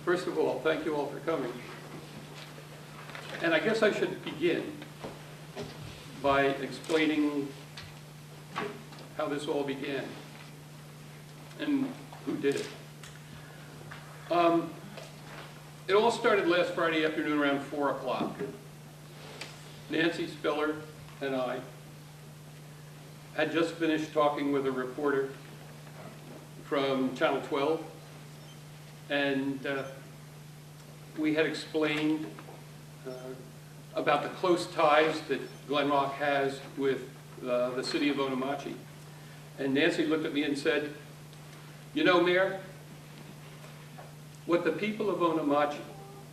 First of all, thank you all for coming. And I guess I should begin by explaining how this all began and who did it. It all started last Friday afternoon around 4 o'clock. Nancy Spiller and I had just finished talking with a reporter from Channel 12, and we had explained about the close ties that Glen Rock has with the city of Onomachi. And Nancy looked at me and said, "You know, Mayor, what the people of Onomachi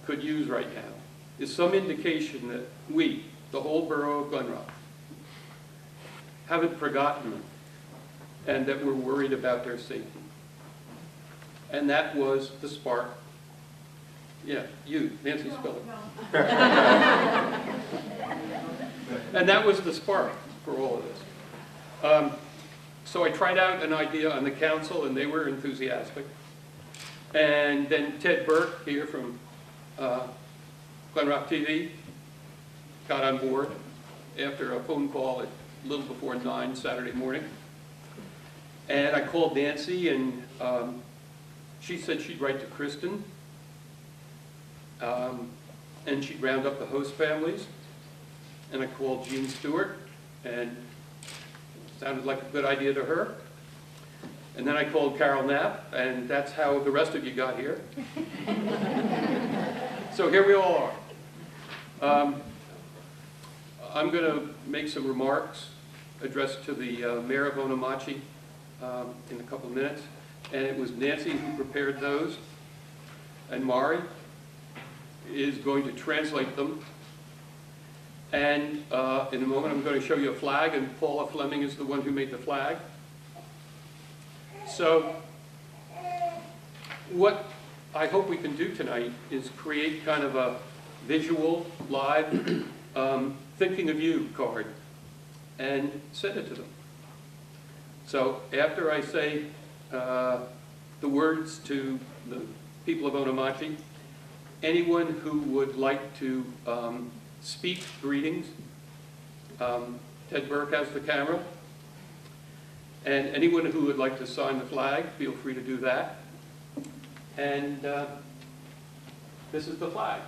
could use right now is some indication that we, the whole borough of Glen Rock, haven't forgotten them and that we're worried about their safety." And that was the spark. Yeah, you, Nancy Spiller. And that was the spark for all of this. So I tried out an idea on the council, and they were enthusiastic. And then Ted Burke here from Glen Rock TV got on board after a phone call at a little before 9 Saturday morning. And I called Nancy, and she said she'd write to Kristen, and she'd round up the host families. And I called Jean Stewart, and it sounded like a good idea to her. And then I called Carol Knapp, and that's how the rest of you got here. So here we all are. I'm going to make some remarks addressed to the mayor of Onomachi in a couple of minutes. And it was Nancy who prepared those, and Mari is going to translate them. And in a moment I'm going to show you a flag, and Paula Fleming is the one who made the flag. So what I hope we can do tonight is create kind of a visual, live, thinking of you card and send it to them. So after I say the words to the people of Onomachi, anyone who would like to speak greetings, Ted Burke has the camera, and anyone who would like to sign the flag, feel free to do that. And this is the flag.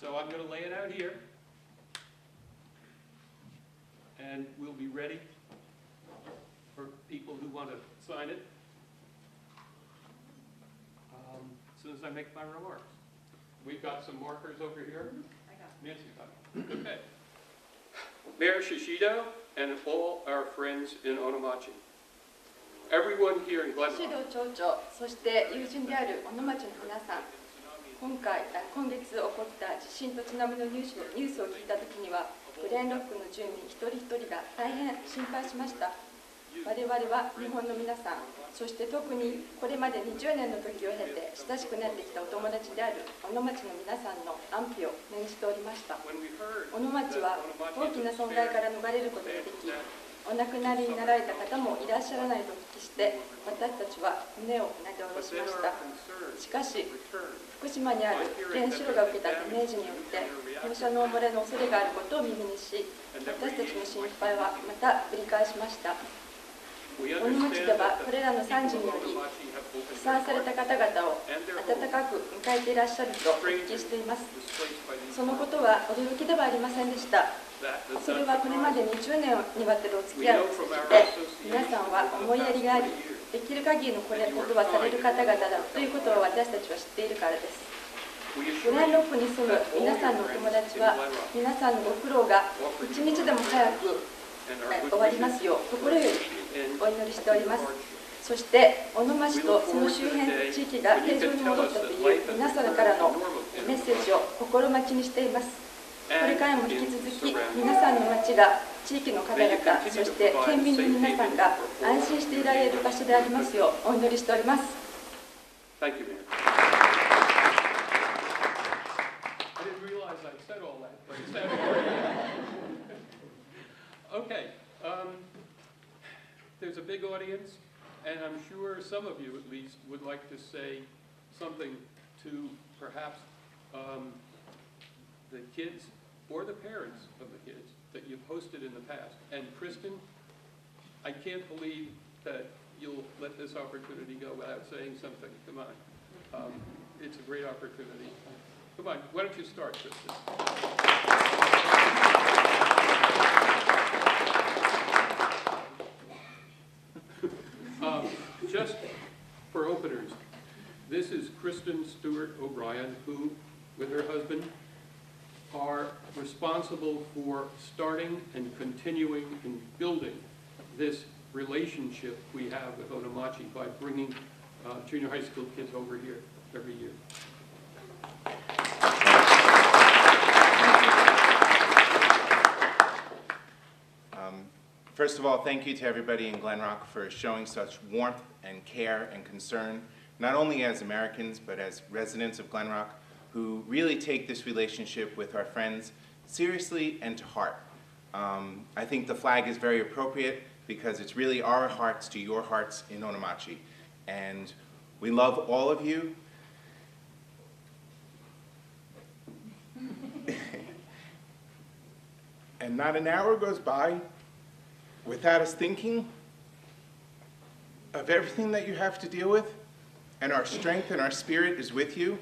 So I'm going to lay it out here, and we'll be ready for people who want to sign it as soon as I make my remarks. We've got some markers over here. Nancy got it. Okay. Mayor Shishido and all our friends in Onomachi. Everyone here in Glen Rock. 指導町長、そして友人である小野町の皆さん、今月起こった地震と津波のニュースを聞いたときには、グレンロックの住民一人一人が大変心配しました。我々は日本の皆さん、そして特にこれまで20年の時を経て親しくなってきたお友達である小野町の皆さんの安否を念じておりました。小野町は大きな損害から逃れることができ、お亡くなりになられた方もいらっしゃらないとお聞きして、私たちは胸をなで下ろしました。しかし、福島にある原子炉が受けたダメージによって放射能漏れの恐れがあることを耳にし、私たちの心配はまた繰り返しました。小野町ではこれらの惨事により被災された方々を温かく迎えていらっしゃるとお聞きしています。そのことは驚きではありませんでした。それはこれまで20年にわたるお付き合いを通じて皆さんは思いやりがあり、できる限りのことはされる方々だということを私たちは知っているからです。グレンロックに住む皆さんのお友達は、皆さんのご苦労が一日でも早く終わりますよう心よりお祈りしております。そして小野町とその周辺地域が平常に戻ったという皆様からのメッセージを心待ちにしています。これからも引き続き皆さんの町が地域の方々、そして県民の皆さんが安心していられる場所でありますようお祈りしております。Thank you, Mayor. I didn't realize I said all that, but it sounded great. Okay, there's a big audience, and I'm sure some of you at least would like to say something to perhaps the kids or the parents of the kids that you've hosted in the past. And Kristen, I can't believe that you'll let this opportunity go without saying something. Come on. It's a great opportunity. Come on, why don't you start, Kristen? Just for openers, this is Kristen Stewart O'Brien, who, with her husband, are responsible for starting and continuing and building this relationship we have with Onomachi by bringing junior high school kids over here every year. First of all, thank you to everybody in Glen Rock for showing such warmth and care and concern, not only as Americans, but as residents of Glen Rock, who really take this relationship with our friends seriously and to heart. I think the flag is very appropriate because it's really our hearts to your hearts in Onomachi. And we love all of you. And not an hour goes by without us thinking of everything that you have to deal with, and our strength and our spirit is with you.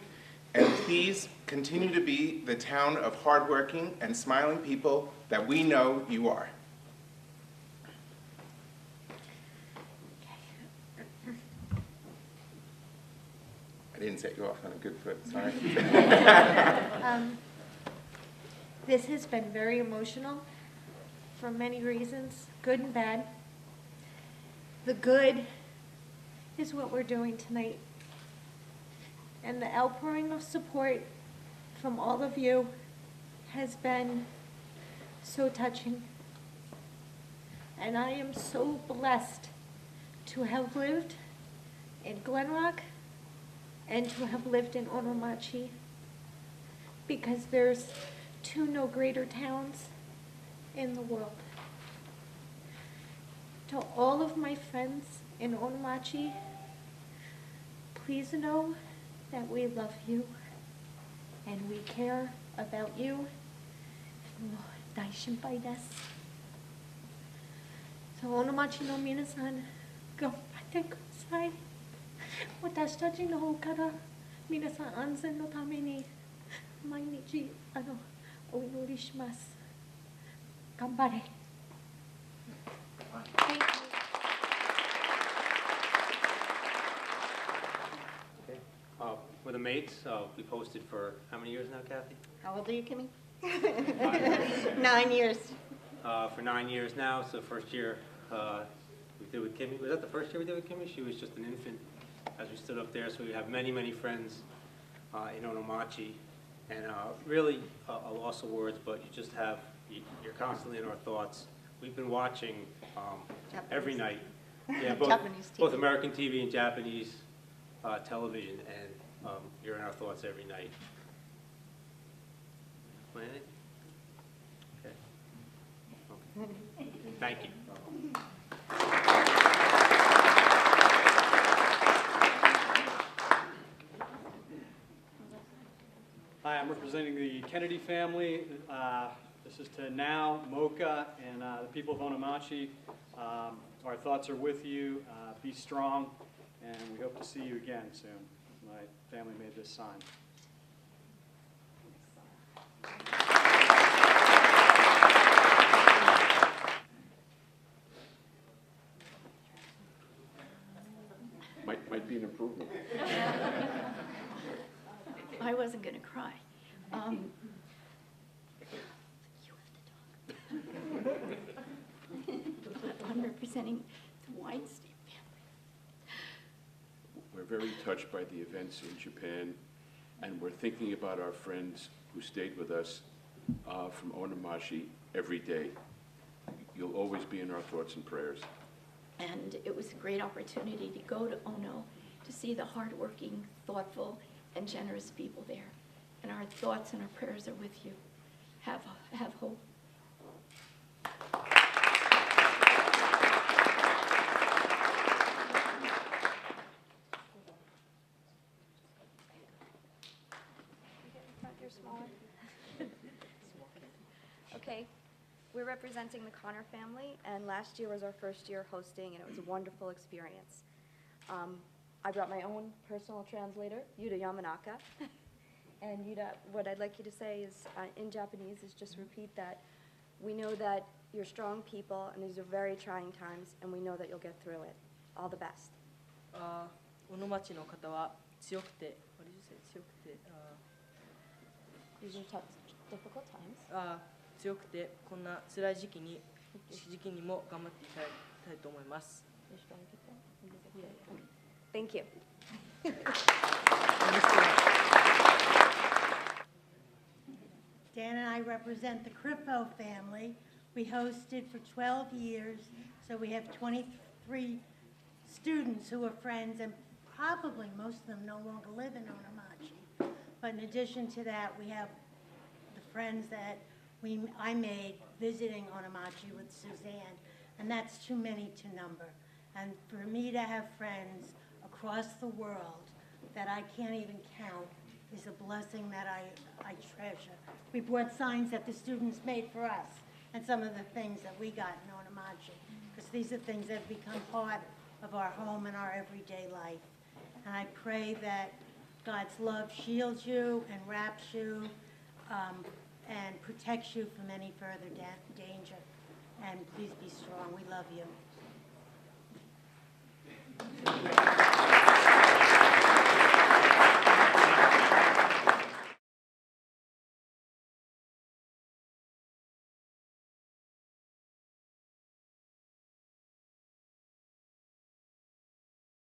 And please continue to be the town of hardworking and smiling people that we know you are. I didn't set you off on a good foot, sorry. This has been very emotional for many reasons, good and bad. The good is what we're doing tonight. And the outpouring of support from all of you has been so touching. And I am so blessed to have lived in Glen Rock and to have lived in Onomachi, because there's two no greater towns in the world. To all of my friends in Onomachi, please know that we love you and we care about you. 大心配です。オノマチの皆さん、頑張ってください。私たちの方から皆さん安全のために毎日お祈りします。頑張れ。Thank you. We're the mates. We've hosted for how many years now, Kathy? How old are you, Kimmy? 9 years. For 9 years now. So the first year we did with Kimmy. Was that the first year we did with Kimmy? She was just an infant as we stood up there. So we have many, many friends in Onomachi. And really a loss of words, but you just have, you're constantly in our thoughts. We've been watching every night. Yeah, both American TV and Japanese television, and you're in our thoughts every night. Anything? Okay. Thank you. Hi, I'm representing the Kennedy family. This is to Now, Mocha, and the people of Onomachi. Our thoughts are with you. Be strong, and we hope to see you again soon. My family made this sign. be an improvement. I wasn't going to cry. I'm representing the Weinstein family. We're very touched by the events in Japan, and we're thinking about our friends who stayed with us from Onomachi every day. You'll always be in our thoughts and prayers. And it was a great opportunity to go to Ono to see the hardworking, thoughtful, and generous people there. And our thoughts and our prayers are with you. Have hope. You're smaller. Okay, we're representing the Connor family, and last year was our first year hosting, and it was a wonderful experience. I brought my own personal translator, Yuda Yamanaka. And Yuda, what I'd like you to say is, in Japanese, is just repeat that we know that you're strong people, and these are very trying times, and we know that you'll get through it. All the best. 小野町の方は強くて、what did you say? 強くて、These are difficult times. 強くてこんな辛い時期にも頑張っていきたいと思います。You're strong people. Thank you. Dan and I represent the Criffo family. We hosted for 12 years, so we have 23 students who are friends, and probably most of them no longer live in Onomachi. But in addition to that, we have the friends that I made visiting Onomachi with Suzanne, and that's too many to number. And for me to have friends across the world that I can't even count is a blessing that I treasure. We brought signs that the students made for us and some of the things that we got in Onomachi, because these are things that have become part of our home and our everyday life. And I pray that God's love shields you and wraps you and protects you from any further danger. And please be strong. We love you.